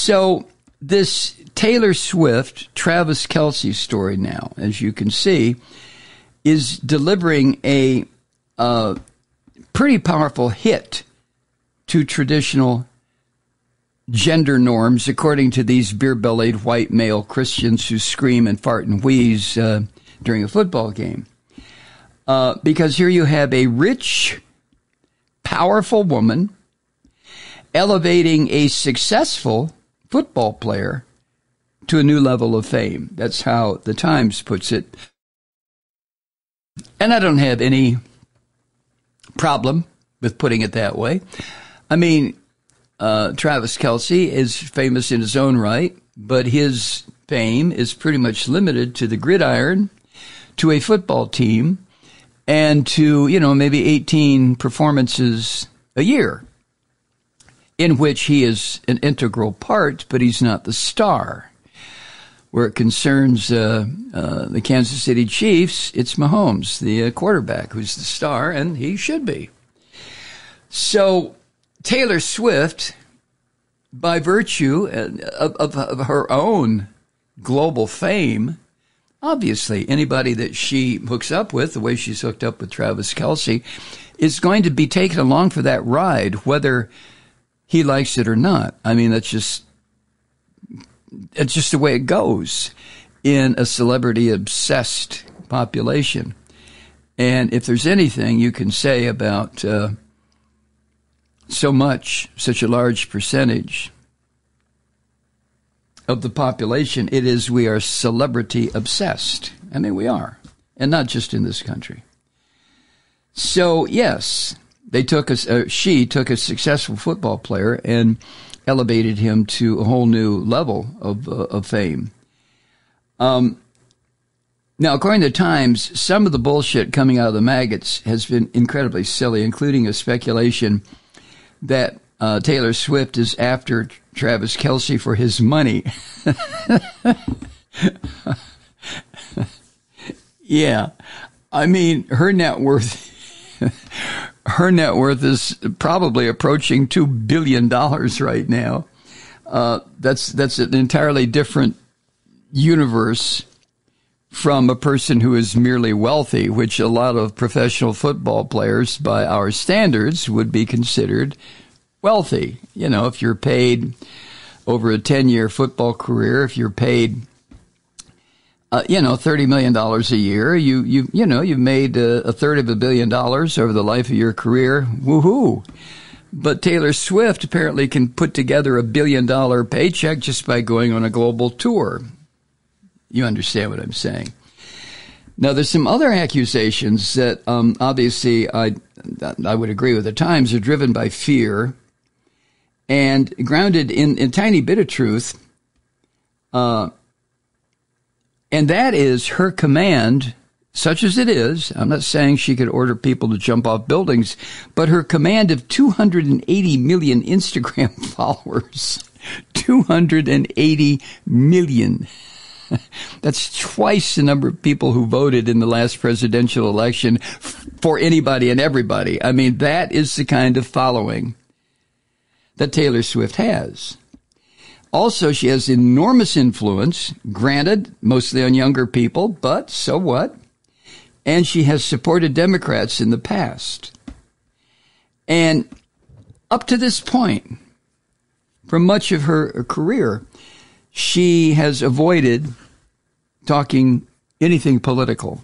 So this Taylor Swift, Travis Kelce story now, as you can see, is delivering a pretty powerful hit to traditional gender norms, according to these beer-bellied white male Christians who scream and fart and wheeze during a football game. Because here you have a rich, powerful woman elevating a successful football player to a new level of fame. That's how the Times puts it. And I don't have any problem with putting it that way. I mean, Travis Kelce is famous in his own right, but his fame is pretty much limited to the gridiron, to a football team, and to, maybe 18 performances a year in which he is an integral part, but he's not the star. Where it concerns the Kansas City Chiefs, it's Mahomes, the quarterback, who's the star, and he should be. So Taylor Swift, by virtue of her own global fame, obviously anybody that she hooks up with, the way she's hooked up with Travis Kelce, is going to be taken along for that ride, whether he likes it or not. I mean, it's just the way it goes in a celebrity-obsessed population. And if there's anything you can say about such a large percentage of the population, it is we are celebrity-obsessed. I mean, we are, and not just in this country. So, yes, she took a successful football player and elevated him to a whole new level of fame. Now, according to the Times, some of the bullshit coming out of the maggots has been incredibly silly, including a speculation that Taylor Swift is after Travis Kelce for his money. Yeah. I mean, her net worth is probably approaching $2 billion right now. That's an entirely different universe from a person who is merely wealthy, which a lot of professional football players, by our standards, would be considered wealthy. If you're paid over a 10-year football career, if you're paid $30 million a year, you've made a third of $1 billion over the life of your career. Woohoo! But Taylor Swift apparently can put together a $1 billion paycheck just by going on a global tour. You understand what I'm saying? Now, there's some other accusations that obviously I would agree with the Times are driven by fear and grounded in a tiny bit of truth. And that is her command, such as it is. I'm not saying she could order people to jump off buildings, but her command of 280 million Instagram followers. 280 million. That's twice the number of people who voted in the last presidential election for anybody and everybody. I mean, that is the kind of following that Taylor Swift has. Also, she has enormous influence, granted, mostly on younger people, but so what? And she has supported Democrats in the past. And up to this point, for much of her career, she has avoided talking anything political.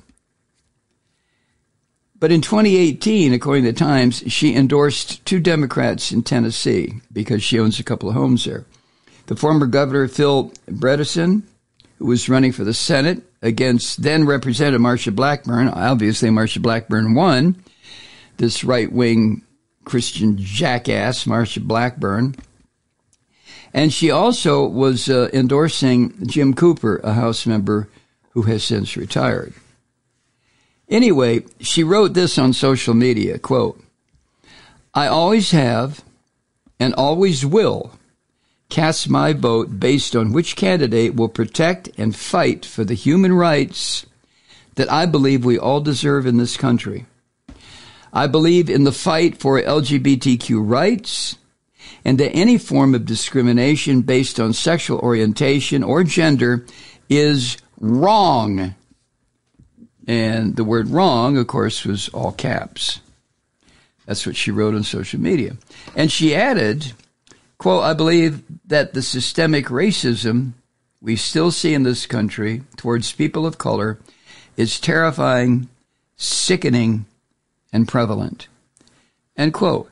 But in 2018, according to the Times, she endorsed 2 Democrats in Tennessee because she owns a couple of homes there. The former governor, Phil Bredesen, who was running for the Senate against then Representative Marsha Blackburn. Obviously, Marsha Blackburn won. This right-wing Christian jackass, Marsha Blackburn. And she also was endorsing Jim Cooper, a House member who has since retired. Anyway, she wrote this on social media, quote, "I always have and always will cast my vote based on which candidate will protect and fight for the human rights that I believe we all deserve in this country. I believe in the fight for LGBTQ rights and that any form of discrimination based on sexual orientation or gender is wrong. And the word wrong, of course, was all caps. That's what she wrote on social media. And she added, quote, I believe that the systemic racism we still see in this country towards people of color is terrifying, sickening, and prevalent. End quote.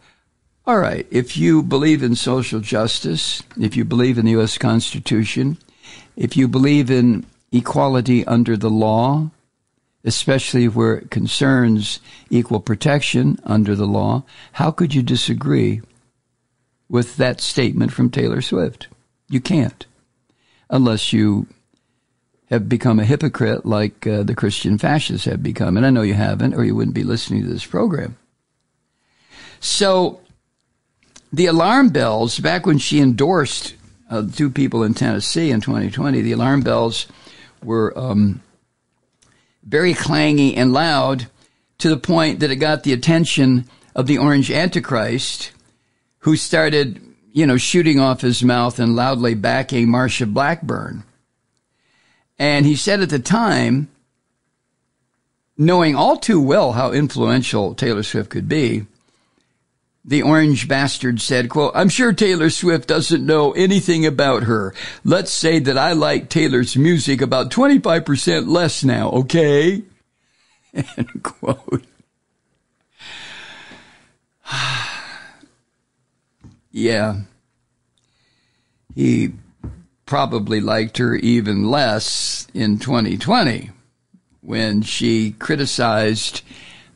All right, if you believe in social justice, if you believe in the U.S. Constitution, if you believe in equality under the law, especially where it concerns equal protection under the law, how could you disagree with that statement from Taylor Swift? You can't, unless you have become a hypocrite like the Christian fascists have become. And I know you haven't, or you wouldn't be listening to this program. So the alarm bells, back when she endorsed two people in Tennessee in 2020, the alarm bells were very clangy and loud, to the point that it got the attention of the Orange Antichrist, who started, shooting off his mouth and loudly backing Marsha Blackburn. And he said at the time, knowing all too well how influential Taylor Swift could be, the orange bastard said, quote, I'm sure Taylor Swift doesn't know anything about her. Let's say that I like Taylor's music about 25% less now, okay? End quote. Yeah. He probably liked her even less in 2020 when she criticized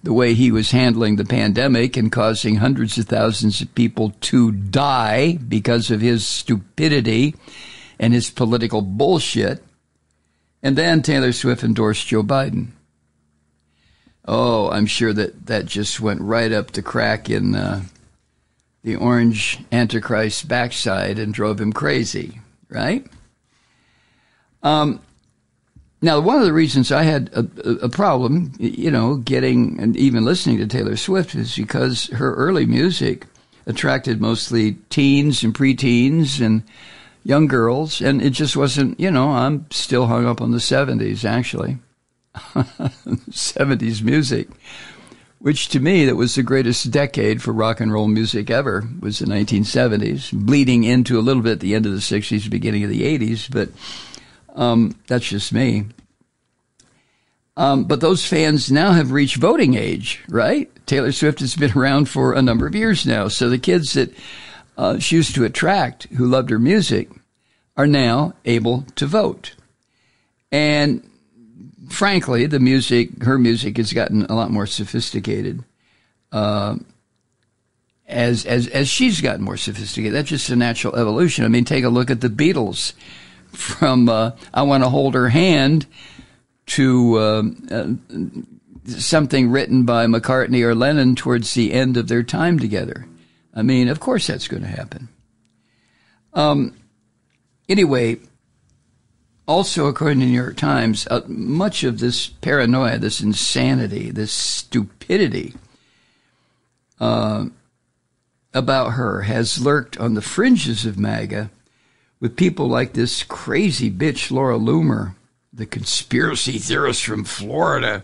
the way he was handling the pandemic and causing hundreds of thousands of people to die because of his stupidity and his political bullshit. And then Taylor Swift endorsed Joe Biden. Oh, I'm sure that just went right up the crack in the orange Antichrist's backside and drove him crazy, right? Now, one of the reasons I had a problem, getting and even listening to Taylor Swift is because her early music attracted mostly teens and preteens and young girls, and it just wasn't, I'm still hung up on the 70s, actually. 70s music, which to me, that was the greatest decade for rock and roll music ever, was the 1970s, bleeding into a little bit the end of the 60s, beginning of the 80s, but that's just me. But those fans now have reached voting age, right? Taylor Swift has been around for a number of years now. So the kids that she used to attract, who loved her music, are now able to vote. And frankly, her music has gotten a lot more sophisticated as she's gotten more sophisticated. That's just a natural evolution. I mean, take a look at the Beatles. From I Want to Hold Her Hand to something written by McCartney or Lennon towards the end of their time together. I mean, of course that's going to happen. Anyway, also according to the New York Times, much of this paranoia, this insanity, this stupidity about her has lurked on the fringes of MAGA, with people like this crazy bitch Laura Loomer, the conspiracy theorist from Florida,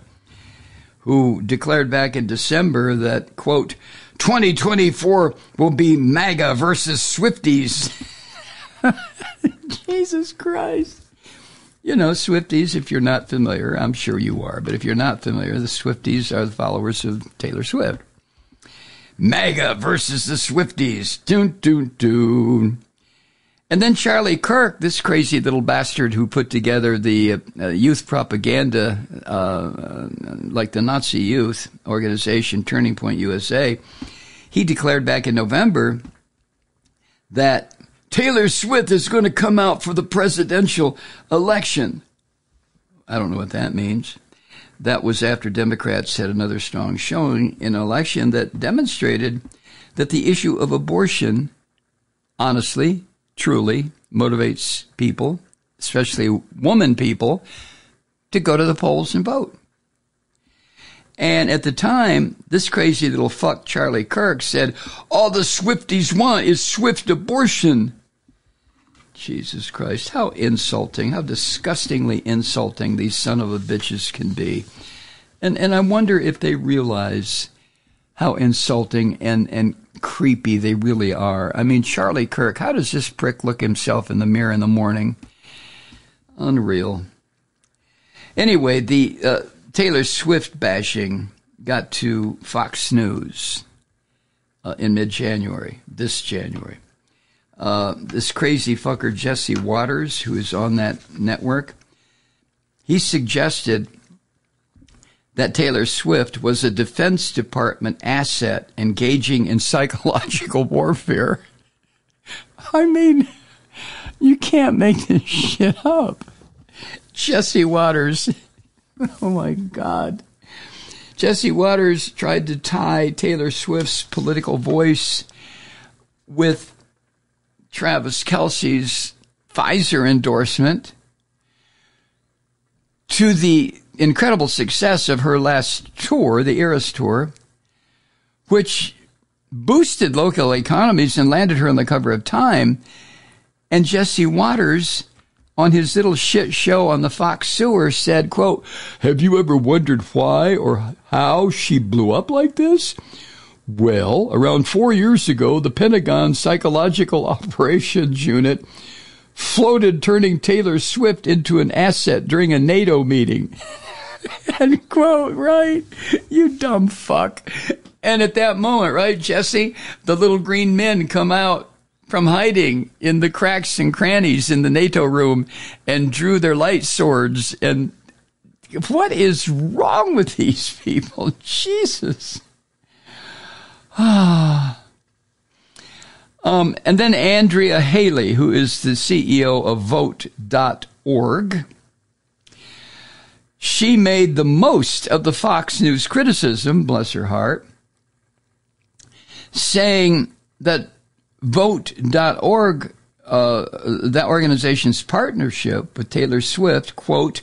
who declared back in December that, quote, 2024 will be MAGA versus Swifties. Jesus Christ. Swifties, if you're not familiar, I'm sure you are, but if you're not familiar, the Swifties are the followers of Taylor Swift. MAGA versus the Swifties. Doon, doon, doon. And then Charlie Kirk, this crazy little bastard who put together the youth propaganda, like the Nazi youth organization, Turning Point USA, he declared back in November that Taylor Swift is going to come out for the presidential election. I don't know what that means. That was after Democrats had another strong showing in an election that demonstrated that the issue of abortion, honestly, truly motivates people, especially woman people, to go to the polls and vote. And at the time, this crazy little fuck, Charlie Kirk, said, all the Swifties want is swift abortion. Jesus Christ, how insulting, how disgustingly insulting these son of a bitches can be. And I wonder if they realize how insulting and creepy they really are. I mean, Charlie Kirk, how does this prick look himself in the mirror in the morning? Unreal. Anyway, the Taylor Swift bashing got to Fox News in mid-January, this January. This crazy fucker, Jesse Waters, who is on that network, he suggested that Taylor Swift was a Defense Department asset engaging in psychological warfare. I mean, you can't make this shit up. Jesse Waters, oh my God. Jesse Waters tried to tie Taylor Swift's political voice with Travis Kelce's Pfizer endorsement to the incredible success of her last tour, the Eras Tour, which boosted local economies and landed her on the cover of Time. And Jesse Waters, on his little shit show on the Fox Sewer, said, quote, have you ever wondered why or how she blew up like this? Well, around 4 years ago, the Pentagon Psychological Operations Unit floated turning Taylor Swift into an asset during a NATO meeting. End quote, right? You dumb fuck. And at that moment, right, Jesse, the little green men come out from hiding in the cracks and crannies in the NATO room and drew their light swords. And what is wrong with these people? Jesus. And then Andrea Haley, who is the CEO of Vote.org, she made the most of the Fox News criticism, bless her heart, saying that Vote.org, that organization's partnership with Taylor Swift, quote,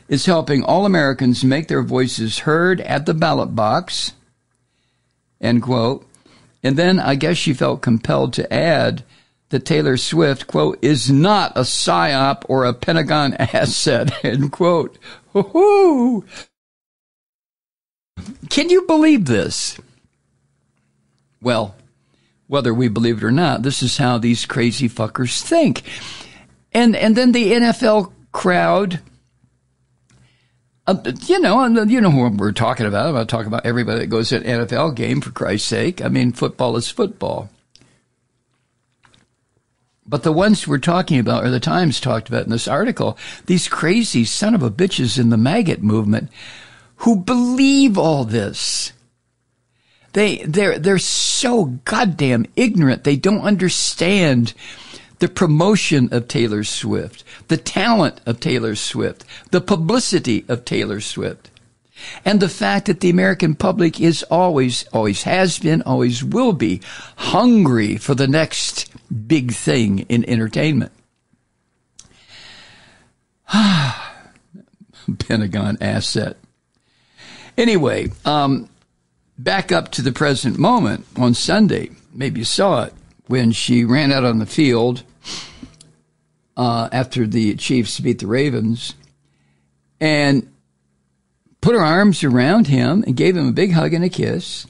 is helping all Americans make their voices heard at the ballot box, end quote. And then I guess she felt compelled to add that Taylor Swift, quote, is not a psyop or a Pentagon asset, end quote. Woo-hoo. Can you believe this? Well, whether we believe it or not, this is how these crazy fuckers think. And then the NFL crowd, you know who we're talking about. I'm not talking about everybody that goes to an NFL game, for Christ's sake. I mean, football is football. But the ones we're talking about, or the Times talked about in this article, these crazy son of a bitches in the MAGA movement who believe all this. They're so goddamn ignorant. They don't understand the promotion of Taylor Swift, the talent of Taylor Swift, the publicity of Taylor Swift, and the fact that the American public is always has been, always will be hungry for the next big thing in entertainment. Pentagon asset. Anyway, back up to the present moment on Sunday. Maybe you saw it when she ran out on the field after the Chiefs beat the Ravens and put her arms around him and gave him a big hug and a kiss.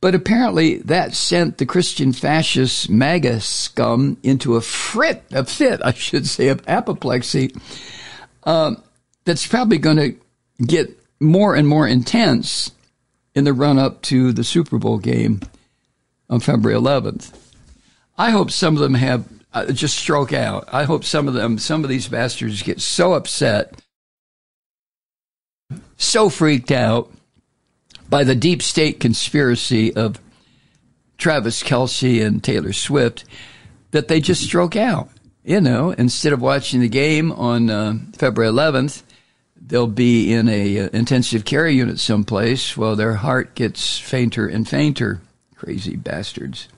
But apparently that sent the Christian fascist MAGA scum into a fit, I should say, of apoplexy that's probably going to get more and more intense in the run-up to the Super Bowl game on February 11th. I hope some of them have just stroke out. I hope some of these bastards get so upset, so freaked out by the deep state conspiracy of Travis Kelce and Taylor Swift that they just stroke out. You know, instead of watching the game on February 11th, they'll be in a intensive care unit someplace while their heart gets fainter and fainter. Crazy bastards.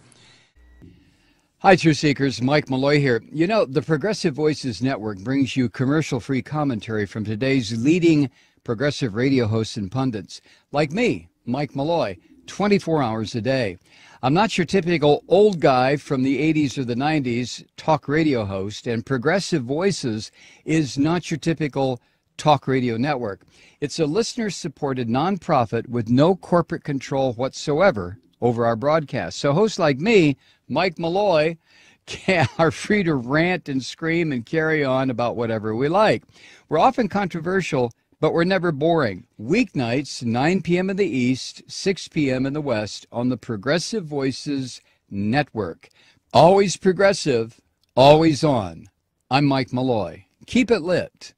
Hi, Truth Seekers. Mike Malloy here. You know, the Progressive Voices Network brings you commercial-free commentary from today's leading progressive radio hosts and pundits like me, Mike Malloy, 24 hours a day. I'm not your typical old guy from the 80s or the 90s talk radio host, and Progressive Voices is not your typical talk radio network. It's a listener-supported nonprofit with no corporate control whatsoever over our broadcast. So hosts like me, Mike Malloy, are free to rant and scream and carry on about whatever we like. We're often controversial, but we're never boring. Weeknights, 9 p.m. in the East, 6 p.m. in the West on the Progressive Voices Network. Always progressive, always on. I'm Mike Malloy. Keep it lit.